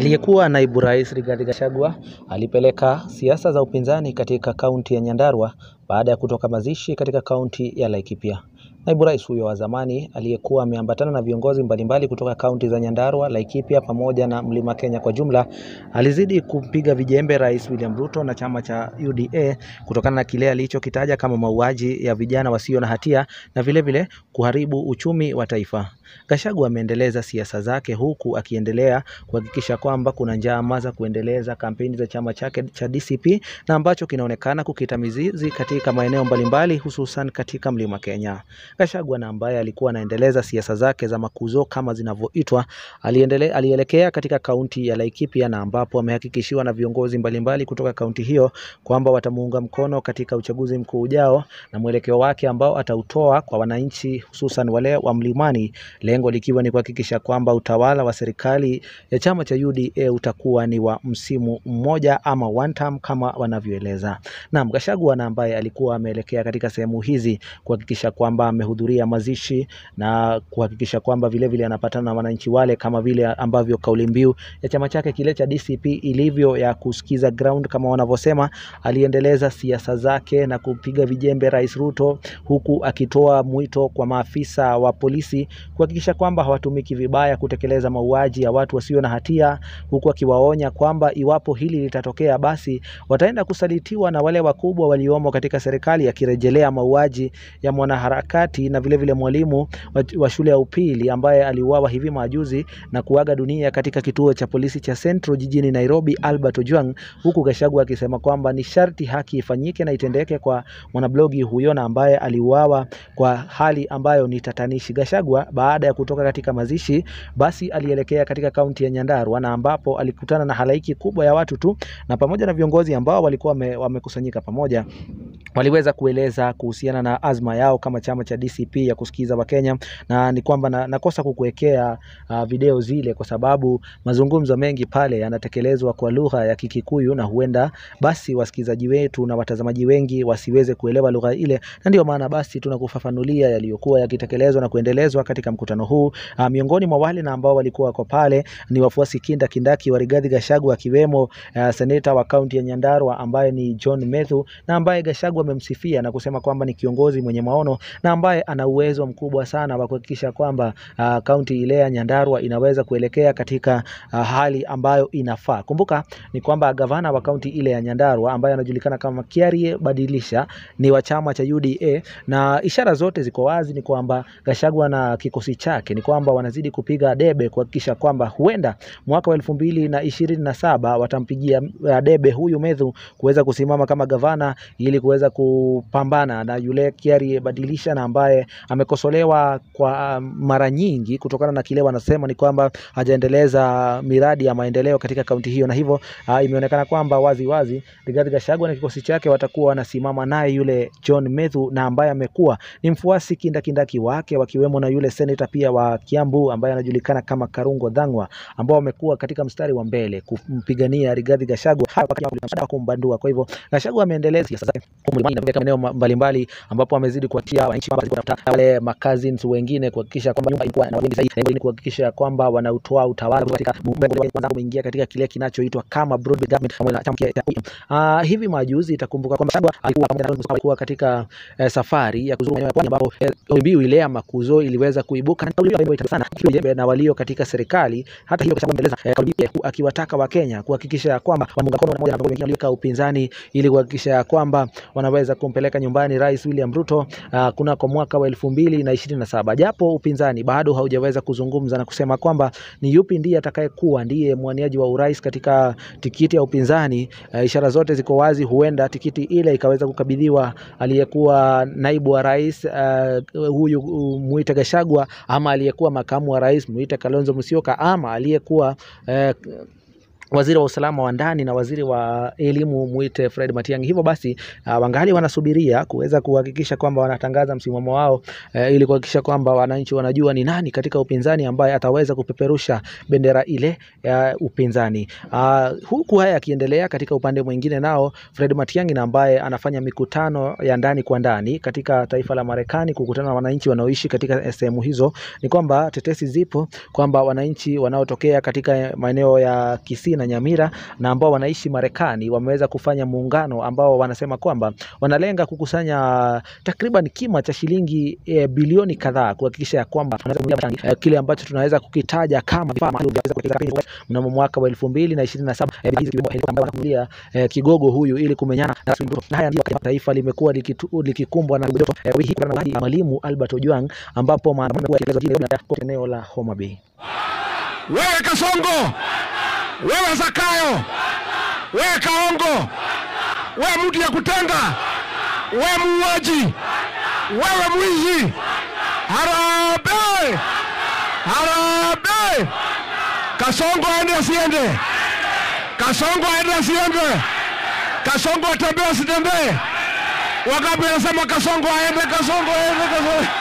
Aliyekuwa naibu rais Rigathi Gachagua alipeleka siasa za upinzani katika kaunti ya Nyandarua baada ya kutoka mazishi katika kaunti ya Laikipia. Naibu rais huyo wa zamani aliyekuwa ameambatana na viongozi mbalimbali kutoka kaunti za Nyandarua, Laikipia pamoja na Mlima Kenya kwa jumla, alizidi kumpiga vijembe Rais William Ruto na chama cha UDA kutokana na kile alichokitaja kama mauaji ya vijana wasio na hatia na vile kuharibu uchumi wa taifa. Gachagua ameendeleza siasa zake huku akiendelea kuhakikisha kwamba kuna njama za kuendeleza kampeni za chama chake cha DCP na ambacho kinaonekana kukita mizizi katika maeneo mbalimbali hususan katika Mlima Kenya. Gachagua na ambaye alikuwa anaendeleza siasa zake za makuzo kama zinavyoitwa, alielekea katika kaunti ya Laikipia na ambapo amehakikishiwa na viongozi mbalimbali kutoka kaunti hiyo kwamba watamuunga mkono katika uchaguzi mkuu ujao na mwelekeo wake ambao atautoa kwa wananchi hususan wale wa mlimani, lengo likiwa ni kuhakikisha kwamba utawala wa serikali ya chama cha UDA utakuwa ni wa msimu mmoja ama one term kama wanavyoeleza. Naam, Gachagua na ambaye alikuwa ameelekea katika sehemu hizi kuhakikisha kwamba amehudhuria mazishi na kuhakikisha kwamba vile anapatana na wananchi wale kama vile ambavyo kauli mbiu ya chama chake kile cha DCP ilivyo ya kusikiza ground kama wanavyosema. Aliendeleza siasa zake na kupiga vijembe Rais Ruto huku akitoa mwito kwa maafisa wa polisi kuhakikisha kwamba hawatumiki vibaya kutekeleza mauaji ya watu wasio na hatia, huku akiwaonya kwamba iwapo hili litatokea basi wataenda kusalitiwa na wale wakubwa waliomo katika serikali, akirejelea mauaji ya mwanaharakati na vile mwalimu wa shule ya upili ambaye aliuawa hivi majuzi na kuaga dunia katika kituo cha polisi cha Central jijini Nairobi, Albert Ojwang, huku Gachagua akisema kwamba ni sharti haki ifanyike na itendeke kwa mwanablogi huyo na ambaye aliuawa kwa hali ambayo ni tatanishi. Gachagua baada ya kutoka katika mazishi basi alielekea katika kaunti ya Nyandarua na ambapo alikutana na halaiki kubwa ya watu tu, na pamoja na viongozi ambao walikuwa wamekusanyika pamoja waliweza kueleza kuhusiana na azma yao kama chama cha DCP ya kusikiza Wakenya, na ni kwamba nakosa kukuwekea video zile kwa sababu mazungumzo mengi pale yanatekelezwa kwa lugha ya Kikikuyu na huenda basi wasikizaji wetu na watazamaji wengi wasiweze kuelewa lugha ile, na ndio maana basi tunakufafanulia yaliyokuwa yakitekelezwa na kuendelezwa katika mkutano huu. Miongoni mwa wale na ambao walikuwa wako pale ni wafuasi kindaki wa Rigathi Gachagua, akiwemo seneta wa kaunti ya Nyandarua ambaye ni John Methu, na ambaye Gachagua amemsifia na kusema kwamba ni kiongozi mwenye maono na ambaye ana uwezo mkubwa sana wa kuhakikisha kwamba kaunti ile ya Nyandarua inaweza kuelekea katika hali ambayo inafaa. Kumbuka ni kwamba gavana wa kaunti ile ya Nyandarua ambaye anajulikana kama Kiarie Badilisha ni wa chama cha UDA, na ishara zote ziko wazi ni kwamba Gachagua na kikosi chake ni kwamba wanazidi kupiga debe kuhakikisha kwamba huenda mwaka wa 2027 watampigia debe huyu Methu kuweza kusimama kama gavana ili kuweza kupambana na yule Kiarie Badilisha na ambaye amekosolewa kwa mara nyingi kutokana na kile wanasema ni kwamba hajaendeleza miradi ya maendeleo katika kaunti hiyo, na hivyo imeonekana kwamba wazi Rigathi Gachagua na kikosi chake watakuwa wanasimama naye yule John Methu na ambaye amekuwa ni mfuasi kindaki wake, wakiwemo na yule senator pia wa Kiambu ambaye anajulikana kama Karungo Dhangwa, ambao wamekuwa katika mstari wa mbele kumpigania Rigathi Gachagua hapa kumbandua. Kwa hivyo Gachagua ameendeleza siasa zake katika maeneo mbalimbali ambapo amezidi kuatia wananchi wale cousins wengine kuhakikisha kwamba nyumba ilikuwa na wengi zaidi, ili kuhakikisha kwamba wanautoa utawala katika kwanza kuingia katika kile kinachoitwa kama broad government pamoja na chama cha hivi majuzi. Itakumbuka kwamba Gachagua alikuwa katika safari ya kuzuru maeneo ambapo mbiu ile ya makuzo iliweza kuibuka na walio katika serikali. Hata hiyo Gachagua ameeleza akiwataka Wakenya kuhakikisha kwamba wamunga mkono na wengine walio upinzani ili kuhakikisha kwamba wanaweza kumpeleka nyumbani Rais William Ruto kunako mwaka wa 2027, japo upinzani bado haujaweza kuzungumza na kusema kwamba ni yupi ndiye atakayekuwa ndiye mwaniaji wa urais katika tikiti ya upinzani. Ishara zote ziko wazi, huenda tikiti ile ikaweza kukabidhiwa aliyekuwa naibu wa rais huyu muite Gachagua, ama aliyekuwa makamu wa rais muite Kalonzo Musyoka, ama aliyekuwa waziri wa usalama wa ndani na waziri wa elimu muite Fred Matiang'i. Hivyo basi wangali wanasubiria kuweza kuhakikisha kwamba wanatangaza msimamo wao ili kuhakikisha kwamba wananchi wanajua ni nani katika upinzani ambaye ataweza kupeperusha bendera ile ya upinzani. Huku haya yakiendelea, katika upande mwingine nao Fred Matiang'i na ambaye anafanya mikutano ya ndani kwa ndani katika taifa la Marekani kukutana na wananchi wanaoishi katika sehemu hizo, ni kwamba tetesi zipo kwamba wananchi wanaotokea katika maeneo ya Kisii na Nyamira na ambao wanaishi Marekani wameweza kufanya muungano ambao wanasema kwamba wanalenga kukusanya takriban kima cha shilingi bilioni kadhaa kuhakikisha ya kwamba kile ambacho tunaweza kukitaja kama vifaa maalum vya kuwekeza mnamo mwaka wa 2027 kigogo huyu ili kumenyana na haya ndio taifa limekuwa likikumbwa na wiki hii Mwalimu Albert Ojwang, ambapo maandamano yaliyotekelezwa eneo la Homa Bay. Wewe Kasongo, wewe Zakayo, wewe Kaongo, wewe mtu ya kutenga, wewe muuaji, wewe mwizi, harambee, harambee! Kasongo aende asiende, Kasongo aende asiende, Kasongo atembee asitembee. Wangapi wanasema Kasongo aende, Kasongo aende, Kasongo